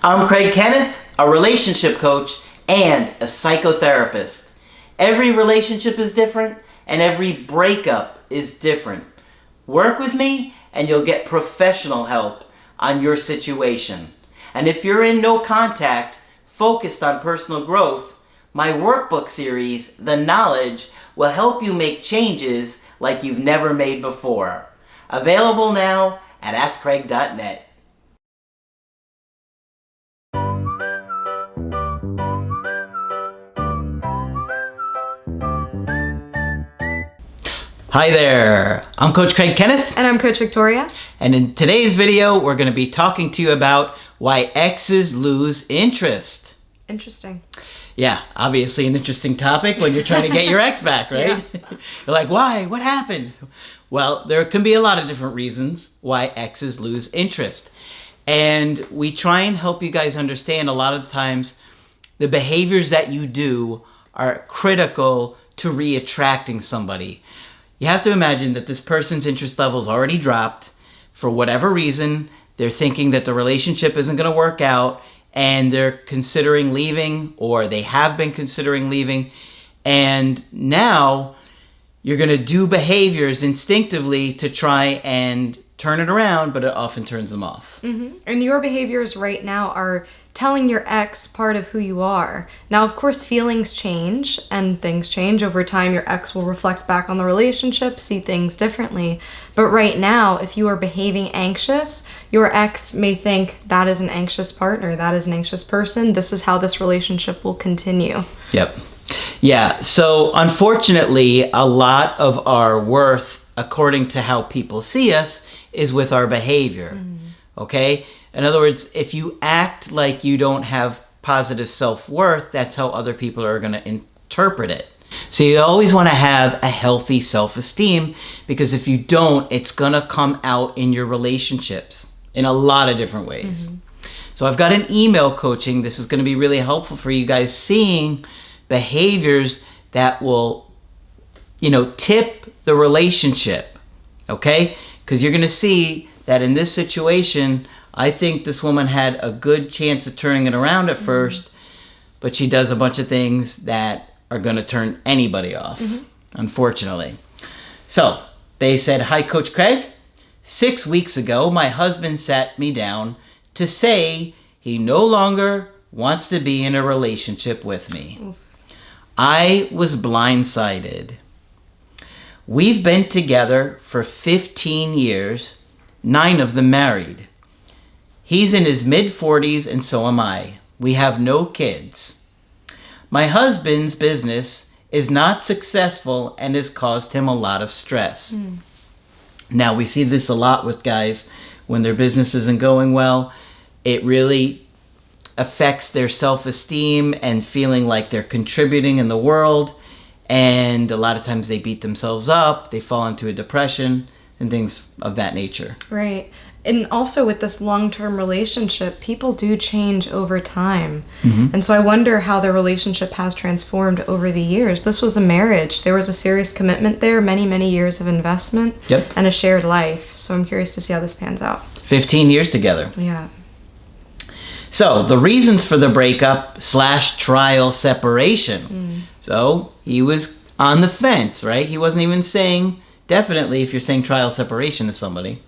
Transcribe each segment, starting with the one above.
I'm Craig Kenneth, a relationship coach and a psychotherapist. Every relationship is different and every breakup is different. Work with me and you'll get professional help on your situation. And if you're in no contact, focused on personal growth, my workbook series, The Knowledge, will help you make changes like you've never made before. Available now at AskCraig.net. Hi there, I'm Coach Craig Kenneth. And I'm Coach Victoria. And in today's video, we're going to be talking to you about why exes lose interest. Interesting. Yeah, obviously an interesting topic when you're trying to get your ex back, right? Yeah. You're like, why? What happened? Well, there can be a lot of different reasons why exes lose interest. And we try and help you guys understand a lot of the times the behaviors that you do are critical to re-attracting somebody. You have to imagine that this person's interest level's already dropped for whatever reason. They're thinking that the relationship isn't going to work out and they're considering leaving, or they have been considering leaving. And now you're going to do behaviors instinctively to try and turn it around, but it often turns them off. Mm-hmm. And your behaviors right now are telling your ex part of who you are. Now, of course, feelings change and things change over time. Your ex will reflect back on the relationship, see things differently. But right now, if you are behaving anxious, your ex may think that is an anxious partner, that is an anxious person. This is how this relationship will continue. Yep. Yeah. So unfortunately, a lot of our worth, according to how people see us, is with our behavior. Okay? In other words, if you act like you don't have positive self-worth, that's how other people are going to interpret it. So you always want to have a healthy self-esteem, because if you don't, it's going to come out in your relationships in a lot of different ways. So I've got an email coaching. This is going to be really helpful for you guys, seeing behaviors that will, tip the relationship. Okay? Because you're going to see that in this situation, I think this woman had a good chance of turning it around at first, but she does a bunch of things that are going to turn anybody off, unfortunately. So they said, "Hi, Coach Craig. 6 weeks ago, my husband sat me down to say he no longer wants to be in a relationship with me. I was blindsided. We've been together for 15 years, 9 of them married. He's in his mid-40s and so am I. We have no kids. My husband's business is not successful and has caused him a lot of stress." Now, we see this a lot with guys when their business isn't going well. It really affects their self-esteem and feeling like they're contributing in the world. And a lot of times they beat themselves up, they fall into a depression and things of that nature. Right. And also with this long-term relationship, people do change over time. And so I wonder how their relationship has transformed over the years. This was a marriage. There was a serious commitment there, many, many years of investment, and a shared life. So I'm curious to see how this pans out. 15 years together. Yeah. So the reasons for the breakup / trial separation. So he was on the fence, right? He wasn't even saying definitely if you're saying trial separation to somebody.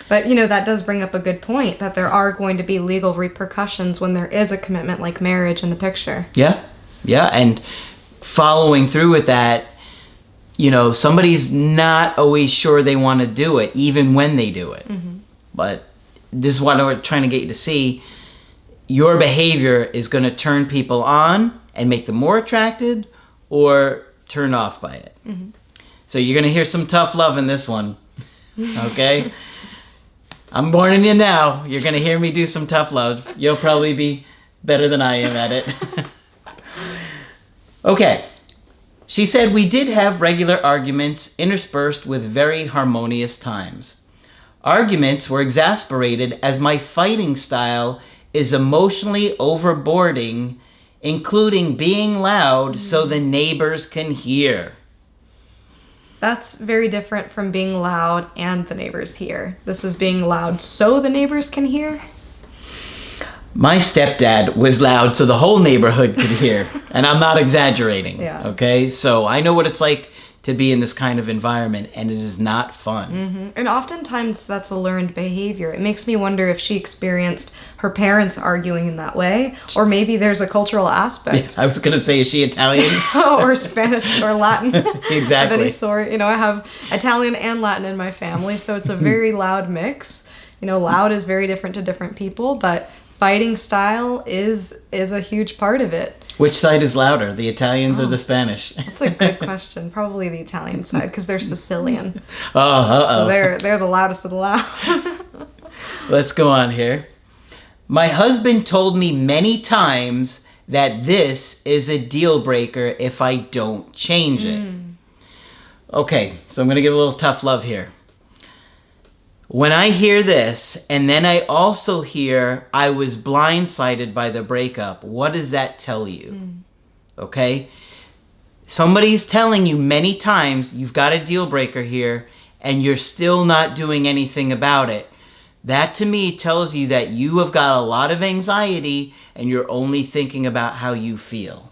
But, that does bring up a good point, that there are going to be legal repercussions when there is a commitment like marriage in the picture. Yeah. And following through with that, somebody's not always sure they want to do it, even when they do it. But this is what we're trying to get you to see. Your behavior is going to turn people on and make them more attracted or turn off by it. So you're going to hear some tough love in this one. Okay? I'm warning you now. You're going to hear me do some tough love. You'll probably be better than I am at it. Okay. She said, "We did have regular arguments interspersed with very harmonious times. Arguments were exasperated as my fighting style is emotionally overboarding, including being loud so the neighbors can hear." That's very different from being loud and the neighbors hear. This is being loud so the neighbors can hear? My stepdad was loud so the whole neighborhood could hear. And I'm not exaggerating. Yeah. Okay? So I know what it's like to be in this kind of environment, and it is not fun. Mm-hmm. And oftentimes that's a learned behavior. It makes me wonder if she experienced her parents arguing in that way, or maybe there's a cultural aspect. Yeah, I was going to say, is she Italian? Or Spanish or Latin. Exactly. Of any sort. You know, I have Italian and Latin in my family, so it's a very loud mix. You know, loud is very different to different people, but fighting style is a huge part of it. Which side is louder, the Italians or the Spanish? That's a good question. Probably the Italian side, because they're Sicilian. Oh, uh-oh. So they're the loudest of the loud. Let's go on here. My husband told me many times that this is a deal breaker if I don't change it. Okay, so I'm going to give a little tough love here. When I hear this, and then I also hear I was blindsided by the breakup, what does that tell you? Okay? Somebody's telling you many times you've got a deal breaker here, and you're still not doing anything about it. That to me tells you that you have got a lot of anxiety, and you're only thinking about how you feel.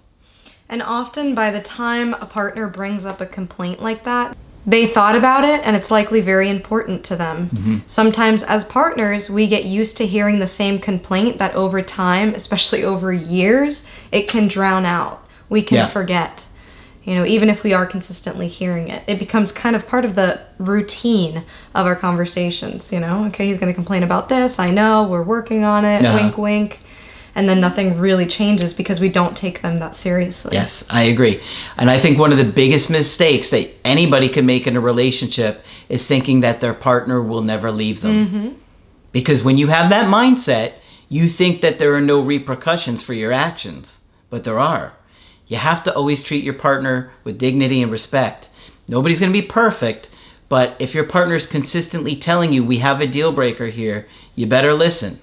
And often by the time a partner brings up a complaint like that, they thought about it, and it's likely very important to them. Sometimes as partners, we get used to hearing the same complaint that over time, especially over years, it can drown out. We can forget. You know, even if we are consistently hearing it, it becomes kind of part of the routine of our conversations, you know? Okay, he's going to complain about this. I know, we're working on it. Wink, wink. And then nothing really changes because we don't take them that seriously. Yes, I agree. And I think one of the biggest mistakes that anybody can make in a relationship is thinking that their partner will never leave them. Because when you have that mindset, you think that there are no repercussions for your actions. But there are. You have to always treat your partner with dignity and respect. Nobody's going to be perfect, but if your partner is consistently telling you, we have a deal breaker here, you better listen.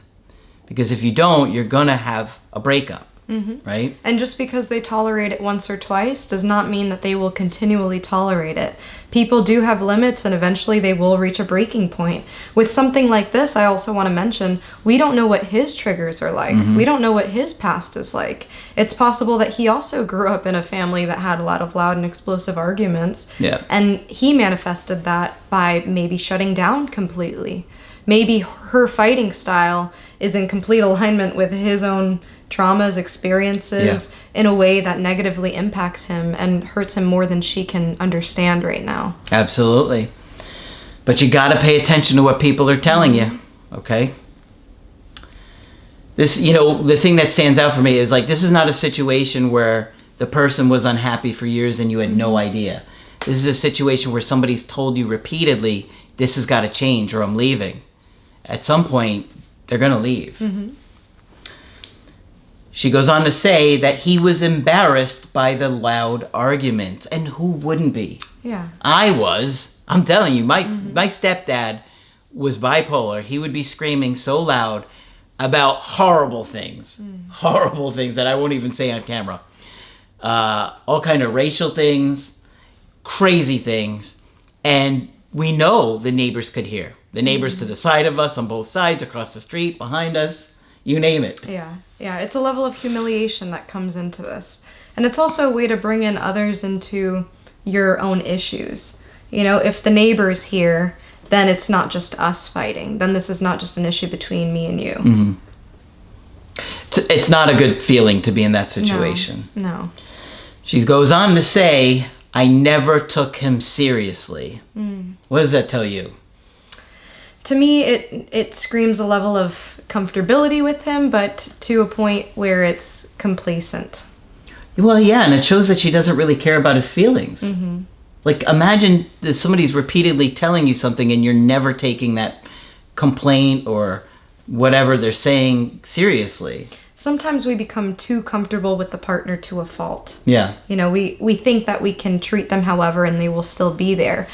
Because if you don't, you're going to have a breakup, right? And just because they tolerate it once or twice does not mean that they will continually tolerate it. People do have limits, and eventually they will reach a breaking point. With something like this, I also want to mention, we don't know what his triggers are like. We don't know what his past is like. It's possible that he also grew up in a family that had a lot of loud and explosive arguments. And he manifested that by maybe shutting down completely. Maybe her fighting style is in complete alignment with his own traumas, experiences, in a way that negatively impacts him and hurts him more than she can understand right now. Absolutely. But you got to pay attention to what people are telling you, okay? This, you know, the thing that stands out for me is like, this is not a situation where the person was unhappy for years and you had no idea. This is a situation where somebody's told you repeatedly, this has got to change or I'm leaving. At some point, they're going to leave. She goes on to say that he was embarrassed by the loud argument. And who wouldn't be? Yeah. I was. I'm telling you, my stepdad was bipolar. He would be screaming so loud about horrible things. Horrible things that I won't even say on camera. All kind of racial things, crazy things. And we know the neighbors could hear. The neighbors to the side of us, on both sides, across the street, behind us, you name it. Yeah, it's a level of humiliation that comes into this. And it's also a way to bring in others into your own issues. You know, if the neighbor's here, then it's not just us fighting. Then this is not just an issue between me and you. It's not a good feeling to be in that situation. No. She goes on to say, I never took him seriously. What does that tell you? To me, it screams a level of comfortability with him, but to a point where it's complacent. Well, yeah, and it shows that she doesn't really care about his feelings. Like, imagine that somebody's repeatedly telling you something and you're never taking that complaint or whatever they're saying seriously. Sometimes we become too comfortable with the partner to a fault. Yeah. You know, we think that we can treat them however and they will still be there.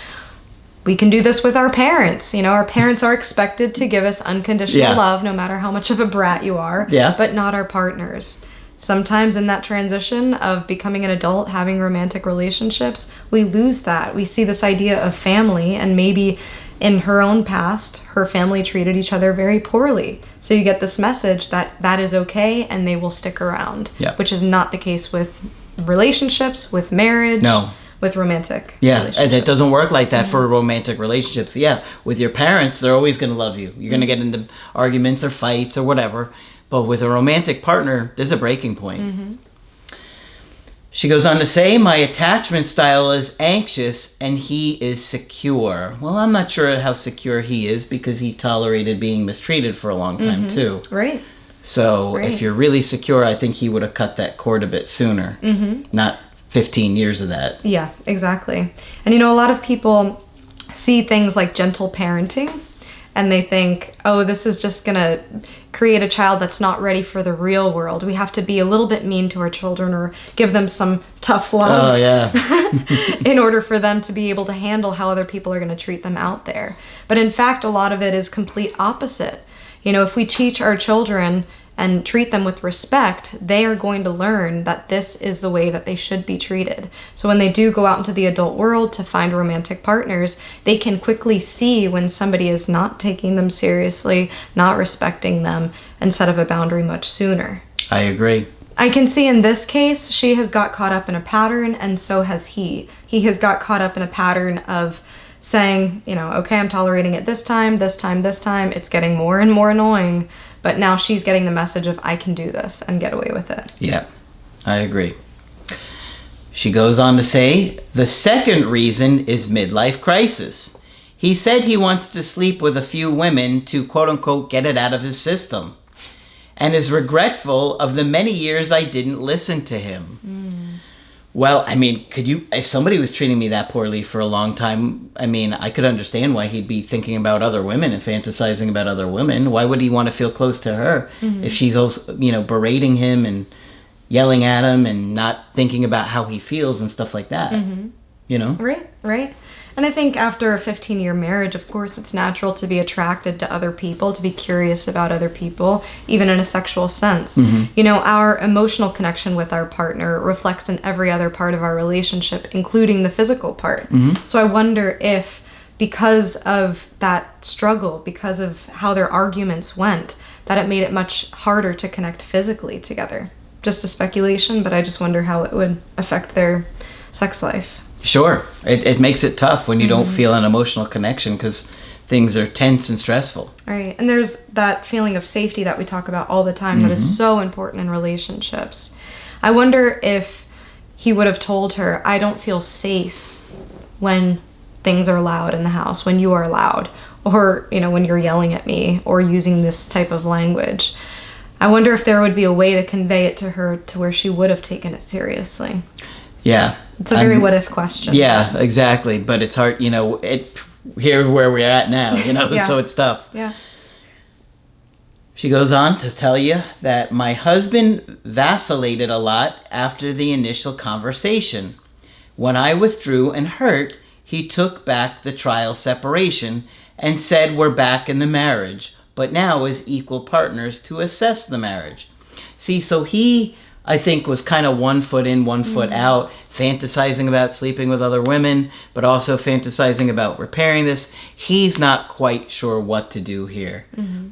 We can do this with our parents. You know, our parents are expected to give us unconditional love no matter how much of a brat you are, but not our partners. Sometimes in that transition of becoming an adult, having romantic relationships, we lose that. We see this idea of family and maybe in her own past, her family treated each other very poorly. So you get this message that that is okay and they will stick around, which is not the case with relationships, with marriage, with romantic relationships. It doesn't work like that for romantic relationships. Yeah, with your parents, they're always going to love you. You're going to get into arguments or fights or whatever. But with a romantic partner, there's a breaking point. She goes on to say, my attachment style is anxious and he is secure. Well, I'm not sure how secure he is because he tolerated being mistreated for a long time too. Right. So if you're really secure, I think he would have cut that cord a bit sooner. Not 15 years of that. Yeah, exactly. And a lot of people see things like gentle parenting and they think, oh, this is just going to create a child that's not ready for the real world. We have to be a little bit mean to our children or give them some tough love in order for them to be able to handle how other people are going to treat them out there. But in fact, a lot of it is complete opposite. If we teach our children and treat them with respect, they are going to learn that this is the way that they should be treated. So when they do go out into the adult world to find romantic partners, they can quickly see when somebody is not taking them seriously, not respecting them, and set up a boundary much sooner. I agree. I can see in this case, she has got caught up in a pattern, and so has he. He has got caught up in a pattern of saying, okay, I'm tolerating it this time, it's getting more and more annoying. But now she's getting the message of, I can do this and get away with it. Yeah, I agree. She goes on to say, the second reason is midlife crisis. He said he wants to sleep with a few women to, quote unquote, get it out of his system. And is regretful of the many years I didn't listen to him. Well, if somebody was treating me that poorly for a long time, I could understand why he'd be thinking about other women and fantasizing about other women. Why would he want to feel close to her if she's also, berating him and yelling at him and not thinking about how he feels and stuff like that? Right. And I think after a 15-year marriage, of course, it's natural to be attracted to other people, to be curious about other people, even in a sexual sense. Our emotional connection with our partner reflects in every other part of our relationship, including the physical part. So I wonder if, because of that struggle, because of how their arguments went, that it made it much harder to connect physically together. Just a speculation, but I just wonder how it would affect their sex life. Sure. It makes it tough when you don't feel an emotional connection because things are tense and stressful. Right. And there's that feeling of safety that we talk about all the time that is so important in relationships. I wonder if he would have told her, I don't feel safe when things are loud in the house, when you are loud, or, when you're yelling at me or using this type of language. I wonder if there would be a way to convey it to her to where she would have taken it seriously. Yeah. It's a very what-if question. Yeah, exactly. But it's hard, here where we're at now, so it's tough. Yeah. She goes on to tell you that my husband vacillated a lot after the initial conversation. When I withdrew and hurt, he took back the trial separation and said we're back in the marriage, but now as equal partners to assess the marriage. See, so he, I think, was kind of 1 foot in, 1 foot out, fantasizing about sleeping with other women, but also fantasizing about repairing this. He's not quite sure what to do here.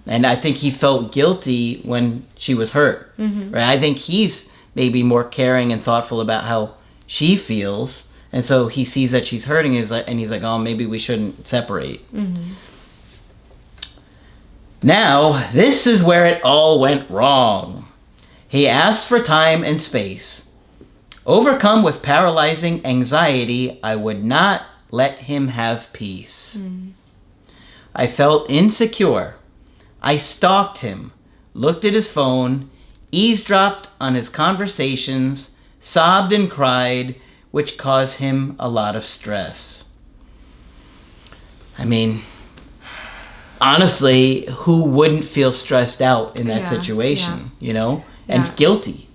And I think he felt guilty when she was hurt. Right? I think he's maybe more caring and thoughtful about how she feels. And so he sees that she's hurting and he's like, oh, maybe we shouldn't separate. Now, this is where it all went wrong. He asked for time and space. Overcome with paralyzing anxiety, I would not let him have peace. I felt insecure. I stalked him, looked at his phone, eavesdropped on his conversations, sobbed and cried, which caused him a lot of stress. Honestly, who wouldn't feel stressed out in that situation, and guilty,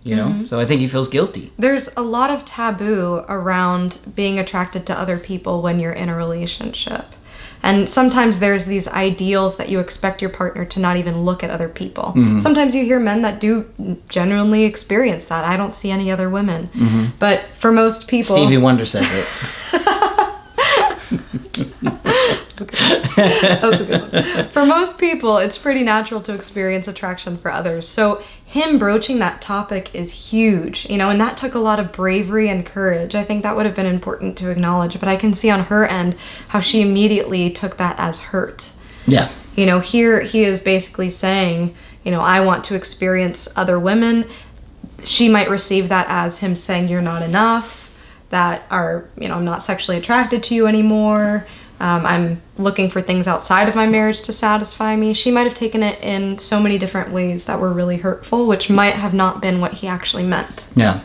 So I think he feels guilty. There's a lot of taboo around being attracted to other people when you're in a relationship. And sometimes there's these ideals that you expect your partner to not even look at other people. Sometimes you hear men that do genuinely experience that. I don't see any other women. But for most people... Stevie Wonder says it. That was a good one. For most people, it's pretty natural to experience attraction for others. So him broaching that topic is huge, and that took a lot of bravery and courage. I think that would have been important to acknowledge, but I can see on her end how she immediately took that as hurt. Yeah. Here he is basically saying, I want to experience other women. She might receive that as him saying you're not enough, that are, I'm not sexually attracted to you anymore. I'm looking for things outside of my marriage to satisfy me. She might have taken it in so many different ways that were really hurtful, which might have not been what he actually meant. Yeah.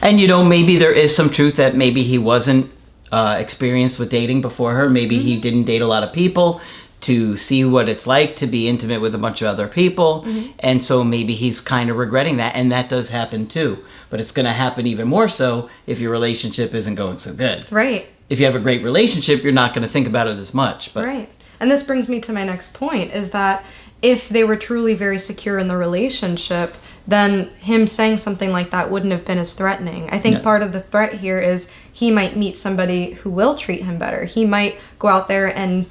And, maybe there is some truth that maybe he wasn't experienced with dating before her. Maybe he didn't date a lot of people to see what it's like to be intimate with a bunch of other people. And so maybe he's kind of regretting that. And that does happen too. But it's going to happen even more so if your relationship isn't going so good. Right. If you have a great relationship, you're not going to think about it as much. But. Right. And this brings me to my next point, is that if they were truly very secure in the relationship, then him saying something like that wouldn't have been as threatening. I think part of the threat here is he might meet somebody who will treat him better. He might go out there and,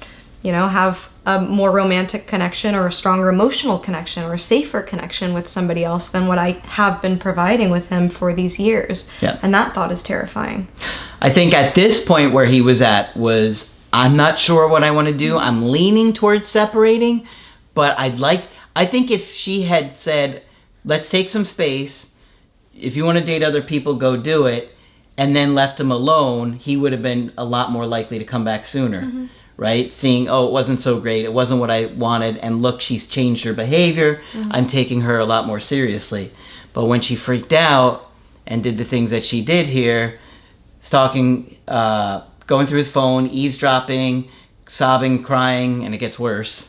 have a more romantic connection or a stronger emotional connection or a safer connection with somebody else than what I have been providing with him for these years. Yeah. And that thought is terrifying. I think at this point where he was at was, I'm not sure what I want to do. I'm leaning towards separating, but I think if she had said, let's take some space. If you want to date other people, go do it. And then left him alone, he would have been a lot more likely to come back sooner. Right? Seeing, it wasn't so great. It wasn't what I wanted. And look, she's changed her behavior. I'm taking her a lot more seriously. But when she freaked out and did the things that she did here, stalking, going through his phone, eavesdropping, sobbing, crying, and it gets worse.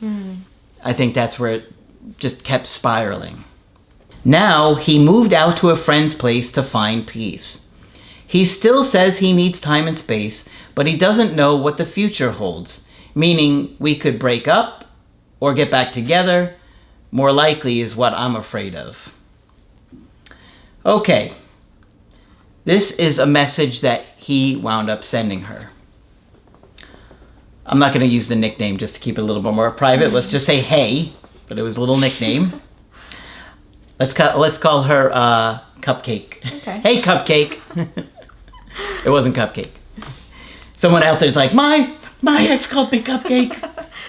I think that's where it just kept spiraling. Now, he moved out to a friend's place to find peace. He still says he needs time and space, but he doesn't know what the future holds, meaning we could break up or get back together. More likely is what I'm afraid of. Okay. This is a message that he wound up sending her. I'm not going to use the nickname just to keep it a little bit more private. Let's just say hey, but it was a little nickname. Let's call her Cupcake. Okay. Hey, Cupcake. It wasn't Cupcake. Someone out there's like, my ex called me Cupcake.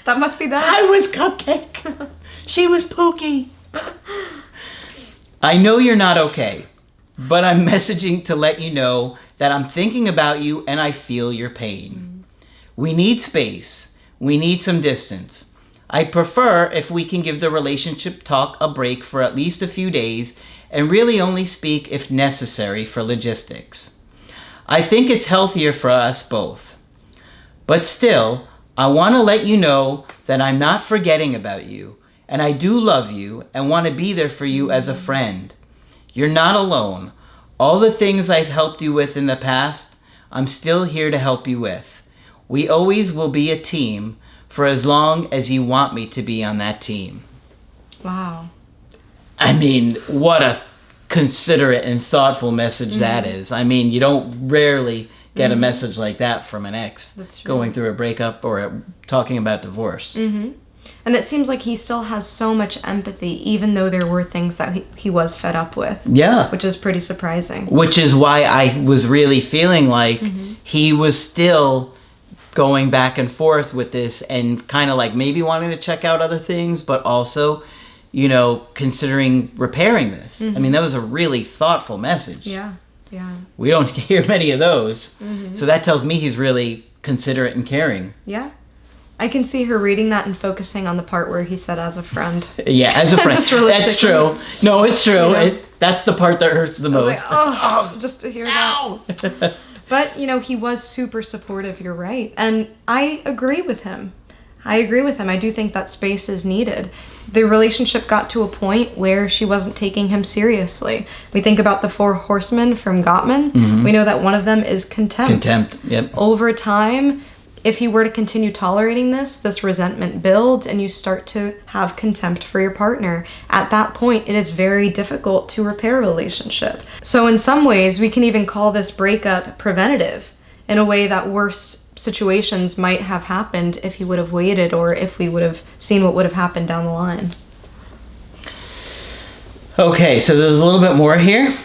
That must be that. I was Cupcake. She was Pookie. I know you're not okay, but I'm messaging to let you know that I'm thinking about you and I feel your pain. We need space. We need some distance. I prefer if we can give the relationship talk a break for at least a few days and really only speak if necessary for logistics. I think it's healthier for us both. But still, I want to let you know that I'm not forgetting about you, and I do love you and want to be there for you as a friend. You're not alone. All the things I've helped you with in the past, I'm still here to help you with. We always will be a team for as long as you want me to be on that team. Wow. I mean, what a considerate and thoughtful message that is. I mean, you don't rarely get a message like that from an ex going through a breakup or talking about divorce. And it seems like he still has so much empathy, even though there were things that he was fed up with. Yeah. Which is pretty surprising. Which is why I was really feeling like he was still going back and forth with this and kind of like maybe wanting to check out other things, but also, considering repairing this. I mean, that was a really thoughtful message. Yeah. We don't hear many of those. So that tells me he's really considerate and caring. Yeah. I can see her reading that and focusing on the part where he said as a friend. Yeah, as a friend. That's true. No, it's true. That's the part that hurts the most. Like, just to hear that. But, he was super supportive, you're right. And I agree with him. I do think that space is needed. The relationship got to a point where she wasn't taking him seriously. We think about the 4 horsemen from Gottman. We know that one of them is contempt. Yep. Over time, if he were to continue tolerating this resentment builds and you start to have contempt for your partner. At that point, it is very difficult to repair a relationship. So in some ways, we can even call this breakup preventative. in a way that worse situations might have happened if he would have waited, or if we would have seen what would have happened down the line. Okay, so there's a little bit more here.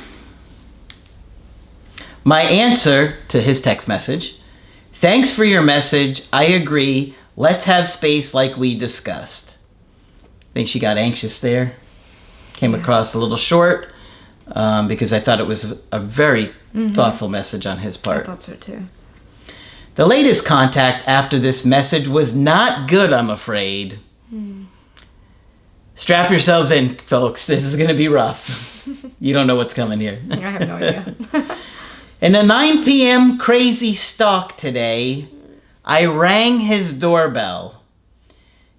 My answer to his text message: thanks for your message. I agree. Let's have space like we discussed. I think she got anxious there. Came across a little short because I thought it was a very thoughtful message on his part. I thought so too. The latest contact after this message was not good, I'm afraid. Strap yourselves in, folks. This is going to be rough. You don't know what's coming here. I have no idea. In a 9 p.m. crazy stalk today, I rang his doorbell.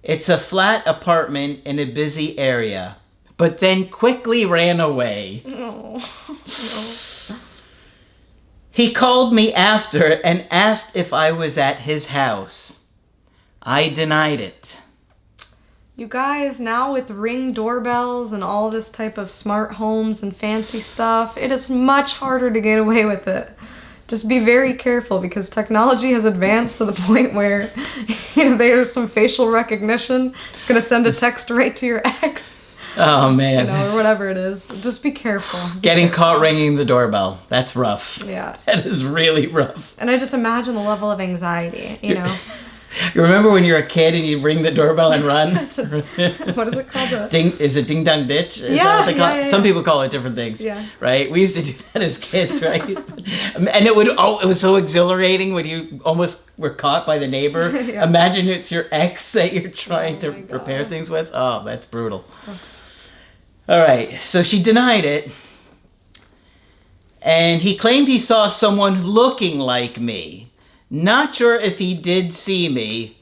It's a flat apartment in a busy area, but then quickly ran away. Oh, no. He called me after and asked if I was at his house. I denied it. You guys, now with Ring doorbells and all this type of smart homes and fancy stuff, it is much harder to get away with it. Just be very careful, because technology has advanced to the point where, there's some facial recognition. It's going to send a text right to your ex. Oh, man. Or whatever it is. Just be careful. Getting caught ringing the doorbell. That's rough. Yeah. That is really rough. And I just imagine the level of anxiety, You remember when you're a kid and you ring the doorbell and run? What is it called? Is it ding dong ditch? Is Yeah, that what they call it? yeah. Some people call it different things. Yeah. Right? We used to do that as kids, right? And it was so exhilarating when you almost were caught by the neighbor. Yeah. Imagine it's your ex that you're trying to my repair gosh. things with. Oh, that's brutal. All right. So she denied it. And he claimed he saw someone looking like me. Not sure if he did see me.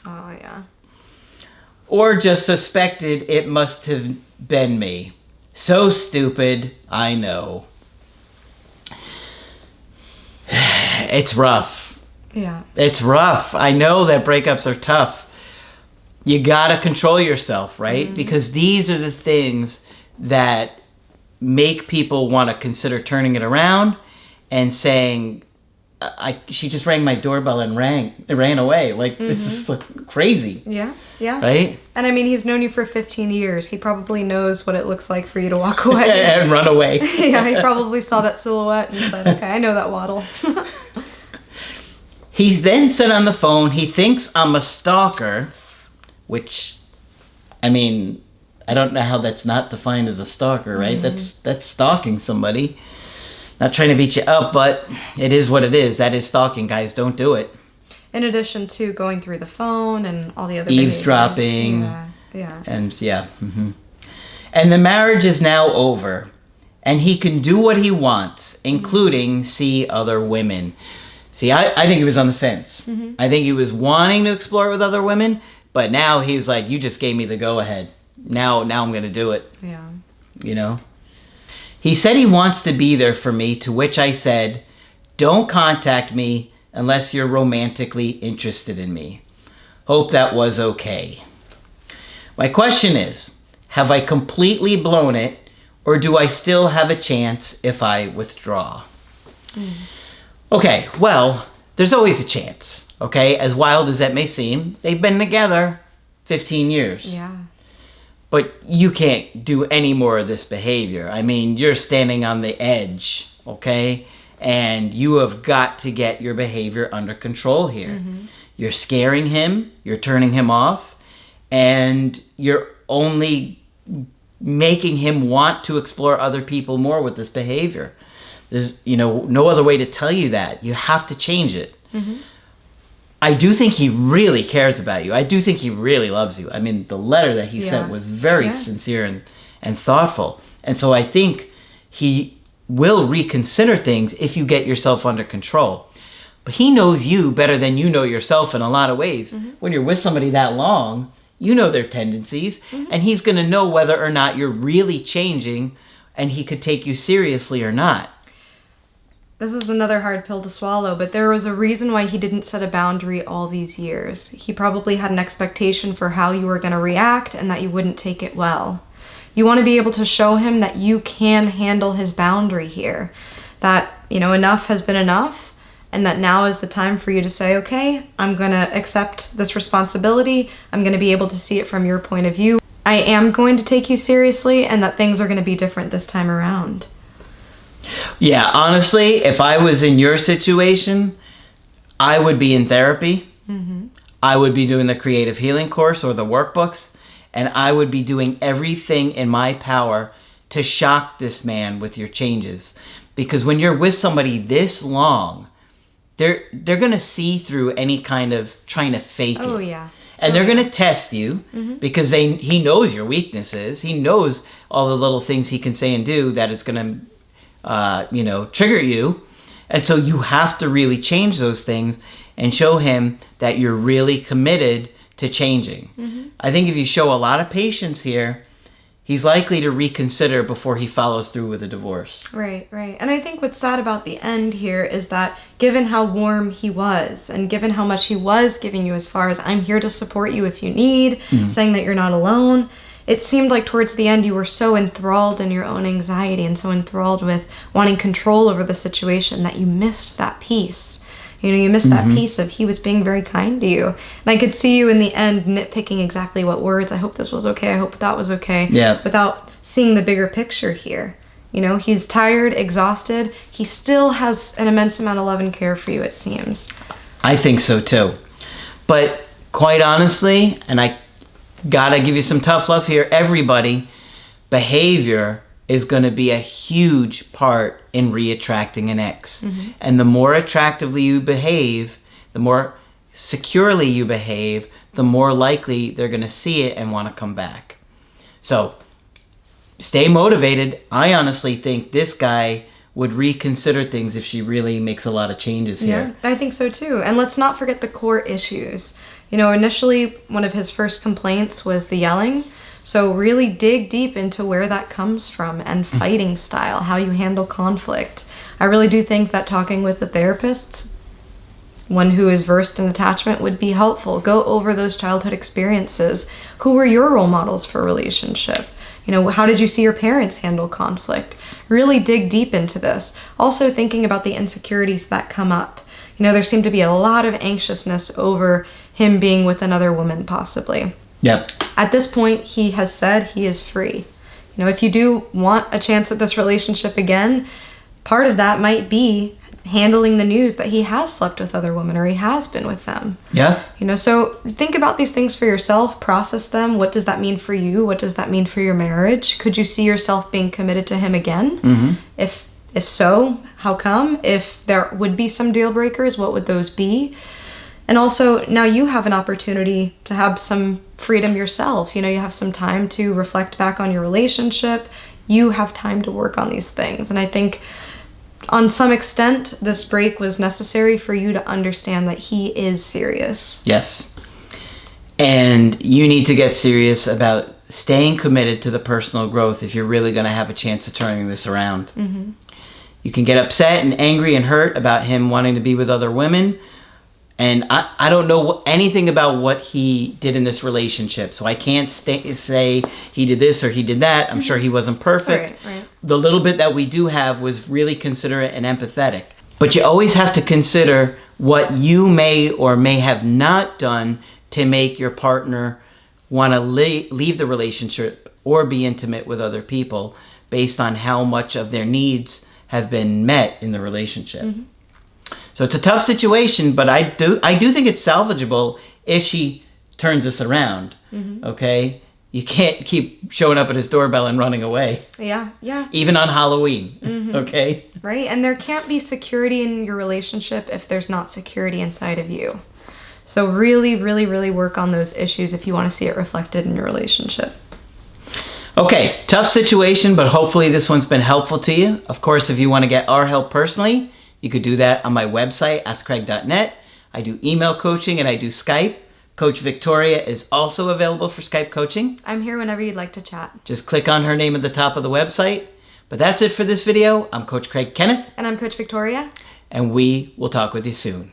Oh, yeah. Or just suspected it must have been me. So stupid, I know. It's rough. Yeah. It's rough. I know that breakups are tough. You gotta control yourself, right? Because these are the things that make people want to consider turning it around and saying, she just rang my doorbell and ran away. Like, this is like crazy. Yeah, yeah. Right? And I mean, he's known you for 15 years. He probably knows what it looks like for you to walk away. And run away. Yeah, he probably saw that silhouette and said, okay, I know that waddle. He's then said on the phone he thinks I'm a stalker, which, I mean, I don't know how that's not defined as a stalker, right? That's stalking somebody. Not trying to beat you up, but it is what it is. That is stalking, guys. Don't do it. In addition to going through the phone and all the other Eavesdropping. behaviors. Yeah. And yeah. And the marriage is now over. And he can do what he wants, including see other women. See, I think he was on the fence. I think he was wanting to explore with other women, but now he's like, you just gave me the go-ahead. Now I'm going to do it. Yeah. He said he wants to be there for me, to which I said, don't contact me unless you're romantically interested in me. Hope that was okay. My question is, have I completely blown it, or do I still have a chance if I withdraw? Okay, well, there's always a chance, okay? As wild as that may seem, they've been together 15 years. Yeah. But you can't do any more of this behavior. I mean, you're standing on the edge, okay? And you have got to get your behavior under control here. You're scaring him, you're turning him off, and you're only making him want to explore other people more with this behavior. There's, no other way to tell you that. You have to change it. I do think he really cares about you. I do think he really loves you. I mean, the letter that he sent was very sincere and thoughtful. And so I think he will reconsider things if you get yourself under control. But he knows you better than you know yourself in a lot of ways. When you're with somebody that long, you know their tendencies, and he's going to know whether or not you're really changing and he could take you seriously or not. This is another hard pill to swallow, but there was a reason why he didn't set a boundary all these years. He probably had an expectation for how you were going to react and that you wouldn't take it well. You want to be able to show him that you can handle his boundary here. That, enough has been enough, and that now is the time for you to say, okay, I'm going to accept this responsibility. I'm going to be able to see it from your point of view. I am going to take you seriously, and that things are going to be different this time around. Yeah, honestly, if I was in your situation, I would be in therapy. I would be doing the creative healing course or the workbooks, and I would be doing everything in my power to shock this man with your changes. Because when you're with somebody this long, they're going to see through any kind of trying to fake it. Oh, yeah. And they're going to test you because he knows your weaknesses. He knows all the little things he can say and do that is going to, trigger you. And so you have to really change those things and show him that you're really committed to changing. I think if you show a lot of patience here, he's likely to reconsider before he follows through with a divorce. Right. And I think what's sad about the end here is that given how warm he was and given how much he was giving you as far as I'm here to support you if you need, saying that you're not alone, it seemed like towards the end you were so enthralled in your own anxiety and so enthralled with wanting control over the situation that you missed that piece. You missed that piece of he was being very kind to you. And I could see you in the end nitpicking exactly what words, I hope this was okay, I hope that was okay, without seeing the bigger picture here. He's tired, exhausted. He still has an immense amount of love and care for you, it seems. I think so too. But quite honestly, and I gotta give you some tough love here, everybody, behavior is going to be a huge part in re-attracting an ex. And the more attractively you behave, the more securely you behave, the more likely they're going to see it and want to come back. So stay motivated. I honestly think this guy would reconsider things if she really makes a lot of changes here. Yeah, I think so too. And let's not forget the core issues. Initially, one of his first complaints was the yelling. So really dig deep into where that comes from and fighting style, how you handle conflict. I really do think that talking with a therapist, one who is versed in attachment, would be helpful. Go over those childhood experiences. Who were your role models for relationship? How did you see your parents handle conflict? Really dig deep into this. Also thinking about the insecurities that come up. There seemed to be a lot of anxiousness over him being with another woman possibly. Yep. At this point, he has said he is free. If you do want a chance at this relationship again, part of that might be handling the news that he has slept with other women or he has been with them. Yeah. So think about these things for yourself, process them. What does that mean for you? What does that mean for your marriage? Could you see yourself being committed to him again? If so, how come? If there would be some deal breakers, what would those be? And also, now you have an opportunity to have some freedom yourself. You have some time to reflect back on your relationship. You have time to work on these things. And I think on some extent, this break was necessary for you to understand that he is serious. Yes. And you need to get serious about staying committed to the personal growth if you're really going to have a chance of turning this around. You can get upset and angry and hurt about him wanting to be with other women. And I don't know anything about what he did in this relationship, so I can't say he did this or he did that. I'm sure he wasn't perfect. Right. The little bit that we do have was really considerate and empathetic. But you always have to consider what you may or may have not done to make your partner want to leave the relationship or be intimate with other people based on how much of their needs have been met in the relationship. So it's a tough situation, but I do think it's salvageable if she turns this around. Okay? You can't keep showing up at his doorbell and running away. Yeah. Even on Halloween. Okay? Right? And there can't be security in your relationship if there's not security inside of you. So really, really, really work on those issues if you want to see it reflected in your relationship. Okay, tough situation, but hopefully this one's been helpful to you. Of course, if you want to get our help personally, you could do that on my website, askcraig.net. I do email coaching and I do Skype. Coach Victoria is also available for Skype coaching. I'm here whenever you'd like to chat. Just click on her name at the top of the website. But that's it for this video. I'm Coach Craig Kenneth. And I'm Coach Victoria. And we will talk with you soon.